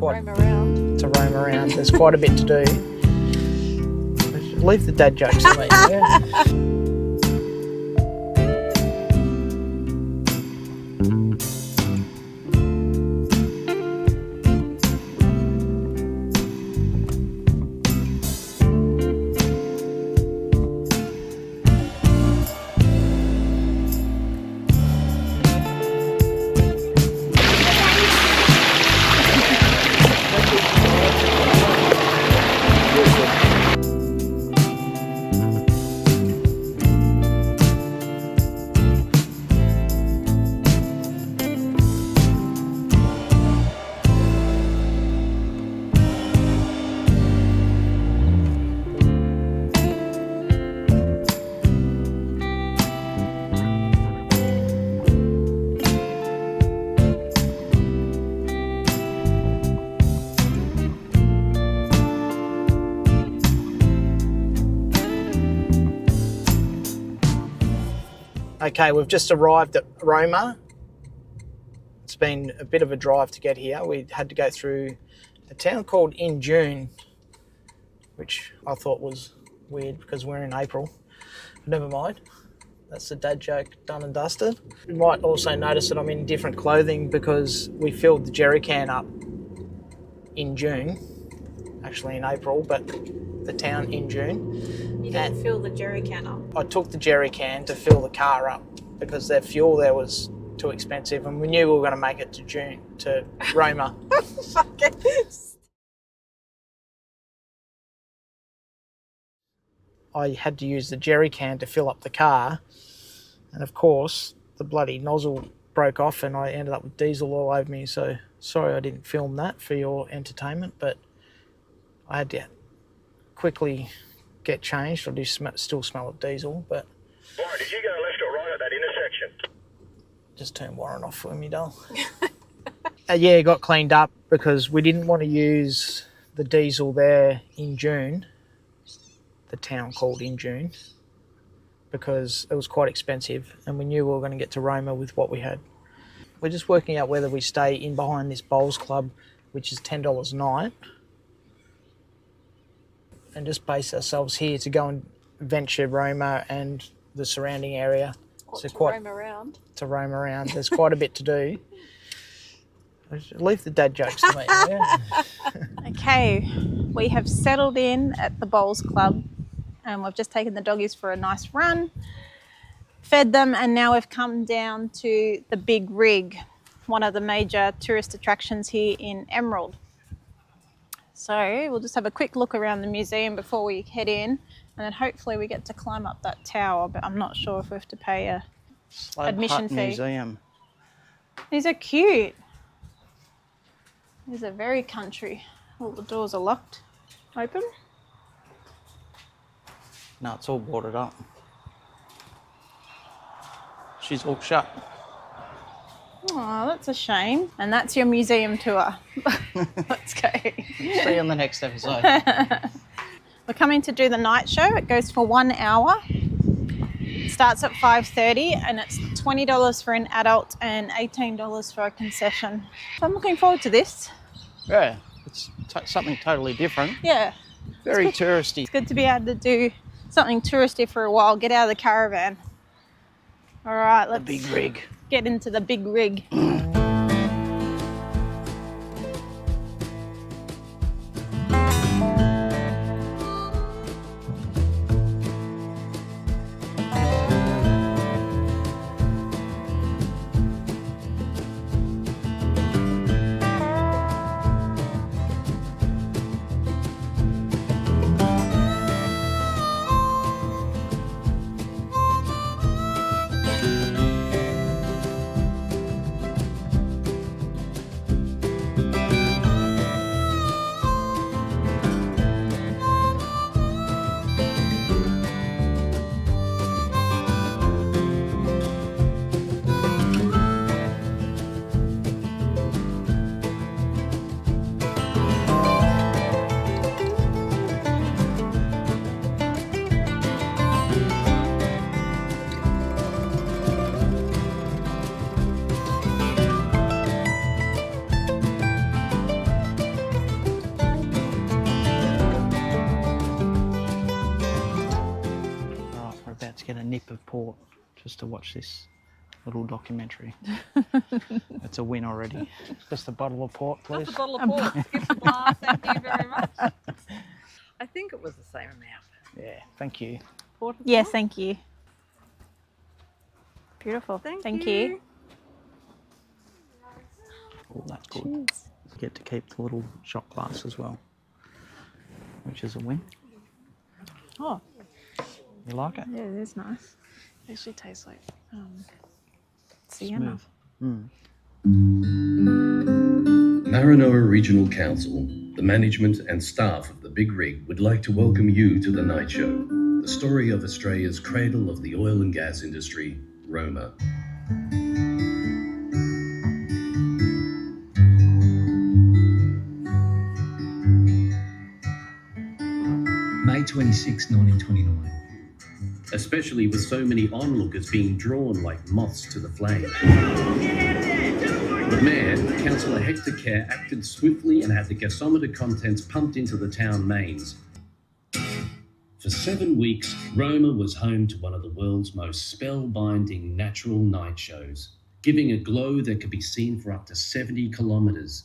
roam around. There's quite a bit to do. Leave the dad jokes to me. Yeah. Okay, we've just arrived at Roma. It's been a bit of a drive to get here. We had to go through a town called In June, which I thought was weird because we're in April. But never mind. That's the dad joke done and dusted. You might also notice that I'm in different clothing because we filled the jerry can up in June, actually in April, but the town in June. You didn't fill the jerry can up? I took the jerry can to fill the car up because their fuel there was too expensive and we knew we were going to make it to Roma. I had to use the jerry can to fill up the car, and of course the bloody nozzle broke off and I ended up with diesel all over me, so sorry I didn't film that for your entertainment, but I had to quickly get changed. I do still smell of diesel, but... Warren, did you go left or right at that intersection? Just turn Warren off for me, doll. Yeah, it got cleaned up because we didn't want to use the diesel there in June, the town called In June, because it was quite expensive and we knew we were going to get to Roma with what we had. We're just working out whether we stay in behind this bowls club, which is $10 a night, and just base ourselves here to go and venture Roma and the surrounding area. To roam around. There's quite a bit to do. Leave the dad jokes to me. Yeah. Okay, we have settled in at the Bowls Club and we've just taken the doggies for a nice run, fed them, and now we've come down to the Big Rig, one of the major tourist attractions here in Emerald. So we'll just have a quick look around the museum before we head in, and then hopefully we get to climb up that tower, but I'm not sure if we have to pay a admission fee. Museum. These are cute. These are very country. All the doors are locked. Open? No, it's all boarded up. She's all shut. Oh, that's a shame. And that's your museum tour. Let's go. See you on the next episode. We're coming to do the night show. It goes for 1 hour. It starts at 5:30 and it's $20 for an adult and $18 for a concession. So I'm looking forward to this. Yeah, it's something totally different. Yeah. Very touristy. It's good to be able to do something touristy for a while. Get out of the caravan. All right, let's The Big Rig. Get into the Big Rig. heap of port just to watch this little documentary. That's a win already. Just a bottle of port, please. Just a bottle of port. Skip the glass, thank you very much. I think it was the same amount. Yeah, thank you. Port as Yes, well? thank you. Beautiful. Thank you. you. Oh, that's good. Cheers. Get to keep the little shot glass as well, which is a win. Oh, You like it? yeah, it is nice. It actually tastes like sienna. Smooth. Maranoa Regional Council, the management and staff of the Big Rig would like to welcome you to the Night Show, the story of Australia's cradle of the oil and gas industry, Roma. May 26, 1929. Especially with so many onlookers being drawn like moths to the flame. The mayor, Councillor Hector Kerr, acted swiftly and had the gasometer contents pumped into the town mains. For 7 weeks, Roma was home to one of the world's most spellbinding natural night shows, giving a glow that could be seen for up to 70 kilometres.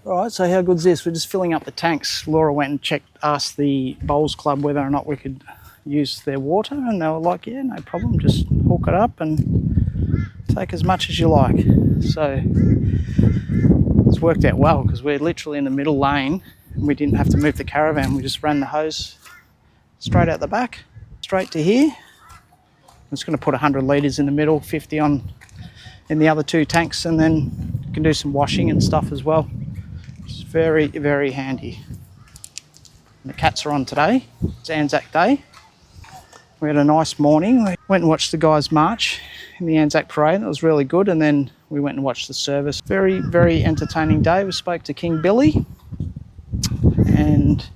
Right, so how good's this? We're just filling up the tanks. Laura went and asked the Bowls Club whether or not we could use their water, and they were like, yeah, no problem, just hook it up and take as much as you like. So it's worked out well because we're literally in the middle lane and we didn't have to move the caravan. We just ran the hose straight out the back, straight to here. I'm just going to put 100 litres in the middle, 50 on in the other 2 tanks, and then you can do some washing and stuff as well. It's very, very handy. And the cats are on today. It's Anzac Day. We had a nice morning. We went and watched the guys march in the Anzac parade. It was really good. And then we went and watched the service. Very, very entertaining day. We spoke to King Billy and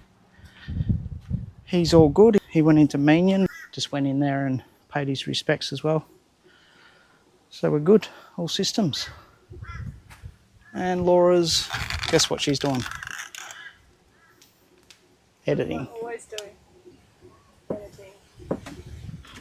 he's all good. He went into Meenian, just went in there and paid his respects as well. So we're good, all systems. And Laura's, guess what she's doing? Editing. Always doing editing.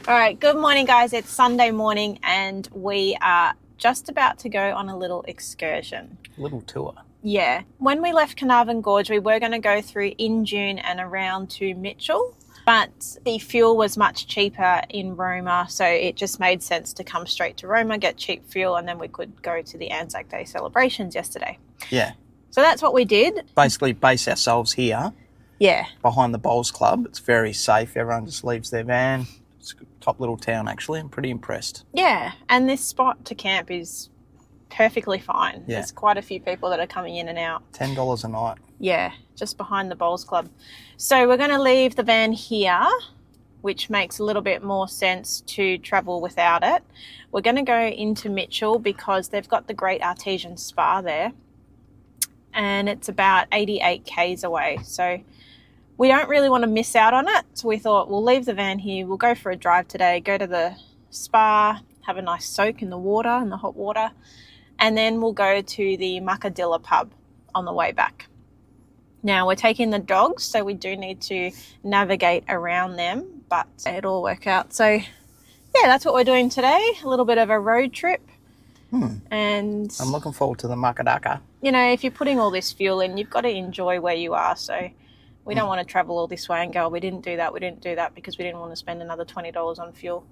All right, good morning, guys. It's Sunday morning and we are just about to go on a little excursion. Little tour. Yeah. When we left Carnarvon Gorge, we were going to go through in June and around to Mitchell, but the fuel was much cheaper in Roma, so it just made sense to come straight to Roma, get cheap fuel, and then we could go to the Anzac Day celebrations yesterday. Yeah. So that's what we did. Basically base ourselves here Yeah. behind the Bowls Club. It's very safe. Everyone just leaves their van. It's a top little town, actually. I'm pretty impressed. Yeah, and this spot to camp is perfectly fine. Yeah. There's quite a few people that are coming in and out. $10 a night. Yeah, just behind the Bowls Club. So we're going to leave the van here, which makes a little bit more sense to travel without it. We're going to go into Mitchell because they've got the great artesian spa there. and it's about 88 k's away. So we don't really want to miss out on it. So we thought we'll leave the van here. We'll go for a drive today, go to the spa, have a nice soak in the water, in the hot water, and then we'll go to the Muckadilla pub on the way back. Now we're taking the dogs, so we do need to navigate around them, but it'll all work out. So yeah, that's what we're doing today. A little bit of a road trip. And I'm looking forward to the Muckadilla. you know, if you're putting all this fuel in, you've got to enjoy where you are. So we don't want to travel all this way and go, we didn't do that because we didn't want to spend another $20 on fuel.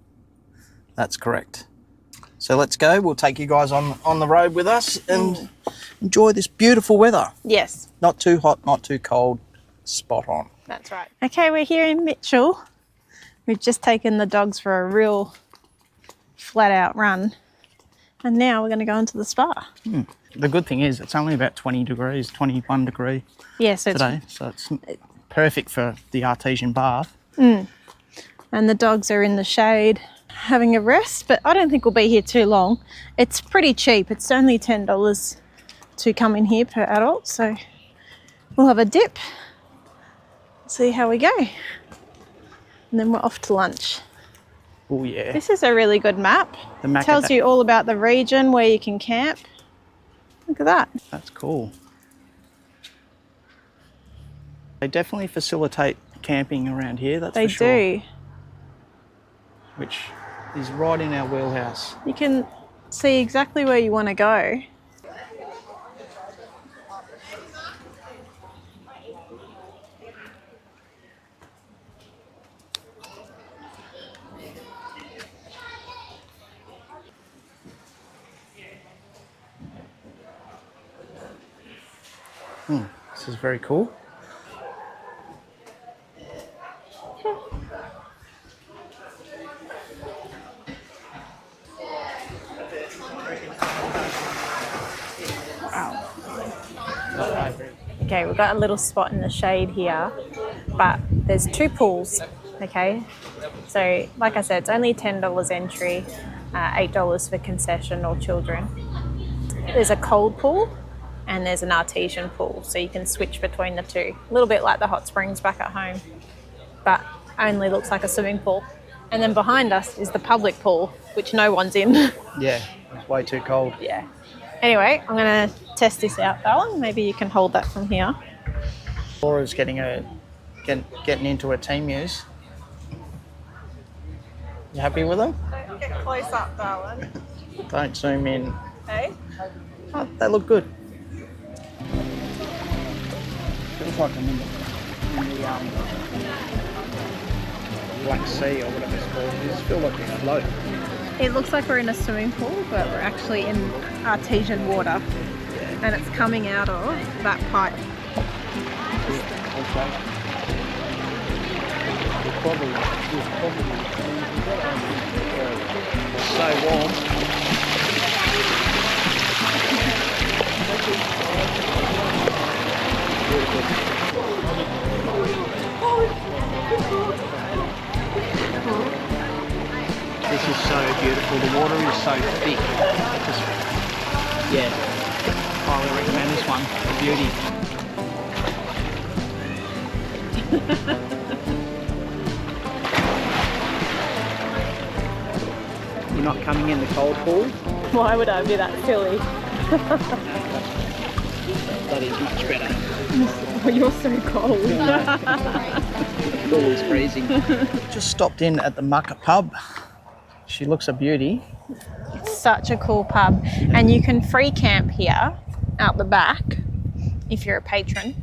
That's correct. So let's go. We'll take you guys on the road with us and enjoy this beautiful weather. Yes. Not too hot, not too cold. Spot on. That's right. Okay, we're here in Mitchell. We've just taken the dogs for a real flat out run. And now we're going to go into the spa. The good thing is it's only about 20 degrees, 21 degree Yeah, so today. So it's perfect for the artesian bath. and the dogs are in the shade having a rest, but I don't think we'll be here too long. It's pretty cheap. It's only $10 to come in here per adult. So we'll have a dip, see how we go. And then we're off to lunch. Oh yeah. This is a really good map. The map tells you all about the region where you can camp. Look at that. That's cool. They definitely facilitate camping around here, that's They for sure. do. Which is right in our wheelhouse. You can see exactly where you want to go. This is very cool. Okay, we've got a little spot in the shade here, but there's 2 pools, okay? So, like I said, it's only $10 entry, $8 for concession or children. There's a cold pool and there's an artesian pool, so you can switch between the two. A little bit like the hot springs back at home, but only looks like a swimming pool. And then behind us is the public pool, which no one's in. Yeah, it's way too cold. Yeah. Anyway, I'm going to test this out, Alan. Maybe you can hold that from here. Laura's getting into her team use. You happy with them? Don't get close up, darling. Don't zoom in. Hey? Oh, they look good. Feels like I'm in the Black Sea or whatever it's called. It just feels like we float. It looks like we're in a swimming pool, but we're actually in artesian water. And it's coming out of that pipe. It's so warm. This is so beautiful. The water is so thick. Yeah, highly recommend this one. Beauty. You're not coming in the cold pool? Why would I be that silly? That is much better. Oh, you're so cold. The pool is freezing. Just stopped in at the Mucka pub. She looks a beauty. It's such a cool pub. And you can free camp here out the back if you're a patron.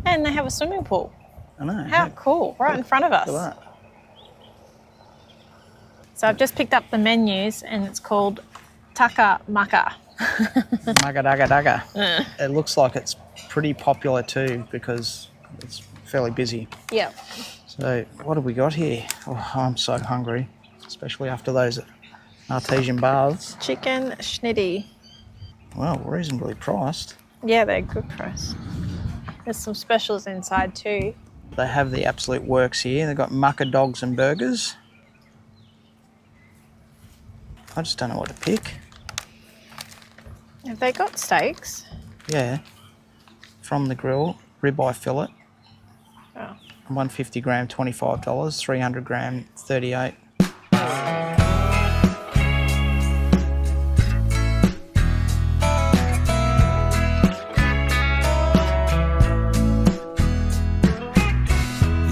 And they have a swimming pool. I know. How cool, right in front of us. Look at that. So I've just picked up the menus and it's called Taka Maka. Muckadilla. It looks like it's pretty popular too because it's fairly busy. Yep. So what have we got here? Oh, I'm so hungry, especially after those artesian baths. Chicken schnitty. Well, reasonably priced. Yeah, they're good price. There's some specials inside too. They have the absolute works here. They've got mucka dogs and burgers. I just don't know what to pick. Have they got steaks? Yeah. from the grill, ribeye fillet. Oh. 150 gram, $25. 300 gram, $38.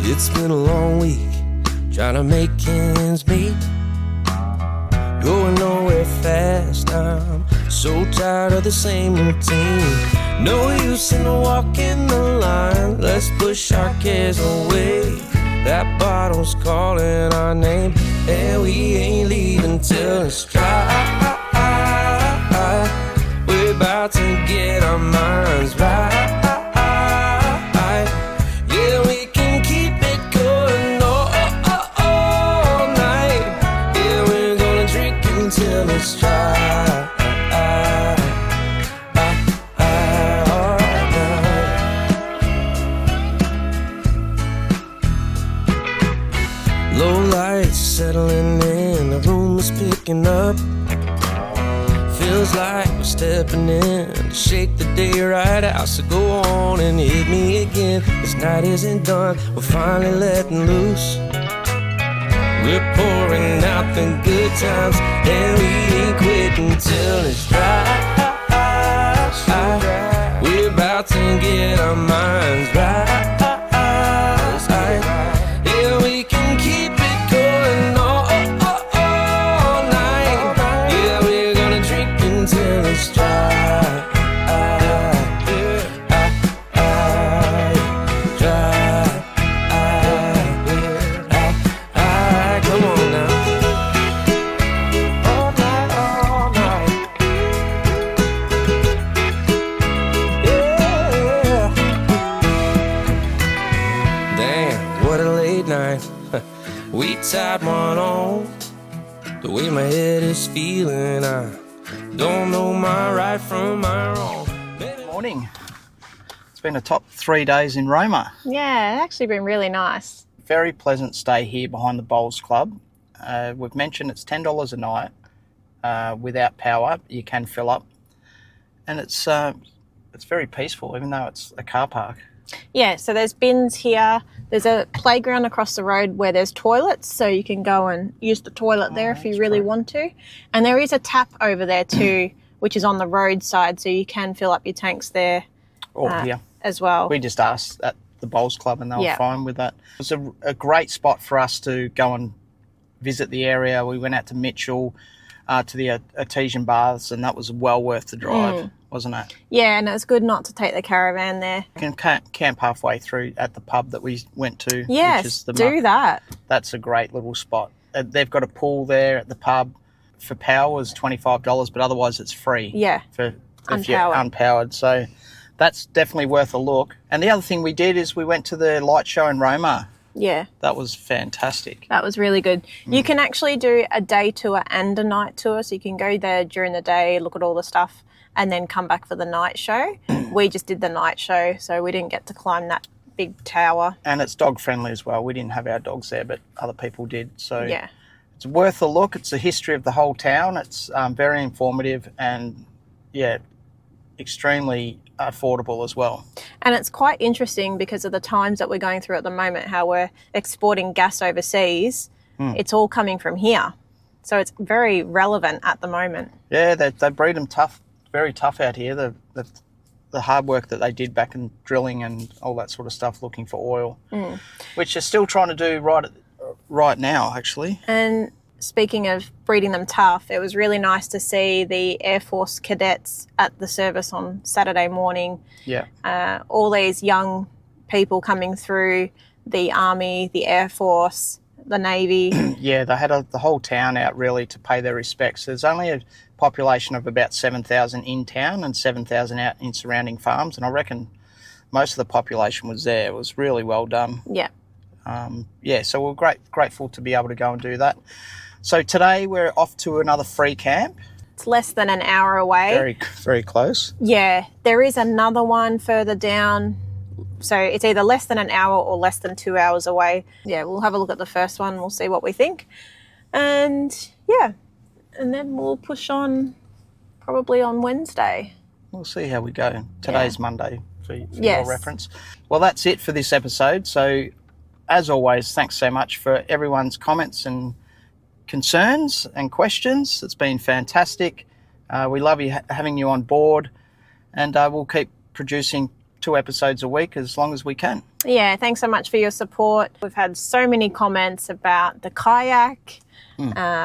It's been a long week, trying to make ends meet. Going nowhere fast, I'm so tired of the same routine. No use in walking the line, let's push our cares away. That bottle's calling our name, and we ain't leaving till it's dry. We're about to get our minds right. Yeah, we can keep it going all night. Yeah, we're gonna drink until it's dry. Low lights settling in, the room is picking up. Feels like we're stepping in to shake the day right out. So go on and hit me again. This night isn't done, we're finally letting loose. We're pouring out the good times, and we ain't quitting till it's dry. We're about to get our minds right. Yeah, we can keep it going all night. Yeah, we're gonna drink until it's dry. Come on now. All night, all night. Yeah. Damn, what a late night. We tied one on. The way my head is feeling, I don't know my right from my wrong. Morning. It's been a top 3 days in Roma. Yeah, it's actually been really nice. Very pleasant stay here behind the Bowls Club. We've mentioned it's $10 a night without power. You can fill up, and it's very peaceful, even though it's a car park. Yeah, so there's bins here. There's a playground across the road where there's toilets, so you can go and use the toilet there if you that's really great. want to. And there is a tap over there too, which is on the roadside, so you can fill up your tanks there Yeah. as well. We just asked at the Bowls Club, and they were Yeah. fine with that. It was a great spot for us to go and visit the area. We went out to Mitchell, to the artesian baths, and that was well worth the drive, wasn't it? Yeah, and it's good not to take the caravan there. You can camp halfway through at the pub that we went to. Yes, which is the do that. That's a great little spot. They've got a pool there at the pub. For power is $25, but otherwise it's free. Yeah, For if you're unpowered. unpowered. So that's definitely worth a look. And the other thing we did is we went to the light show in Roma. Yeah, That was fantastic. that was really good. You can actually do a day tour and a night tour, so you can go there during the day, look at all the stuff, and then come back for the night show. We just did the night show, so we didn't get to climb that big tower. And it's dog friendly as well. We didn't have our dogs there, but other people did. So Yeah. it's worth a look. It's the history of the whole town. It's very informative and, yeah, extremely affordable as well. And it's quite interesting because of the times that we're going through at the moment, how we're exporting gas overseas. It's all coming from here. So it's very relevant at the moment. Yeah, they breed them tough, very tough out here. The hard work that they did back in drilling and all that sort of stuff, looking for oil, which they're still trying to do right now, actually. And speaking of breeding them tough, it was really nice to see the Air Force cadets at the service on Saturday morning. Yeah. All these young people coming through the Army, the Air Force, the Navy. Yeah, they had the whole town out really to pay their respects. There's only a population of about 7,000 in town and 7,000 out in surrounding farms, and I reckon most of the population was there. It was really well done. Yeah. So we're grateful to be able to go and do that. So today we're off to another free camp. It's less than an hour away. Very, very close. Yeah, there is another one further down. So it's either less than an hour or less than 2 hours away. Yeah, we'll have a look at the first one. We'll see what we think. And yeah, and then we'll push on probably on Wednesday. We'll see how we go. Today's Monday, for your Yes. reference. Well, that's it for this episode. So, as always, thanks so much for everyone's comments and concerns and questions. It's been fantastic. We love having you on board, and we'll keep producing 2 episodes a week as long as we can. Yeah, thanks so much for your support. We've had so many comments about the kayak,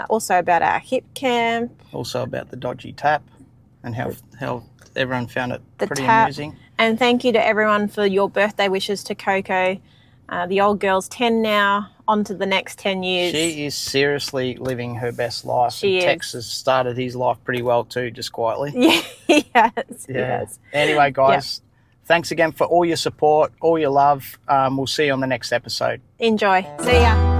also about our Hipcamp. Also about the dodgy tap and how everyone found it The pretty tap. amusing. And thank you to everyone for your birthday wishes to Coco. The old girl's 10 now, on to the next 10 years. She is seriously living her best life. She is. Tex has started his life pretty well too, just quietly. Yeah, yes. Anyway, guys, thanks again for all your support, all your love. We'll see you on the next episode. Enjoy. See ya.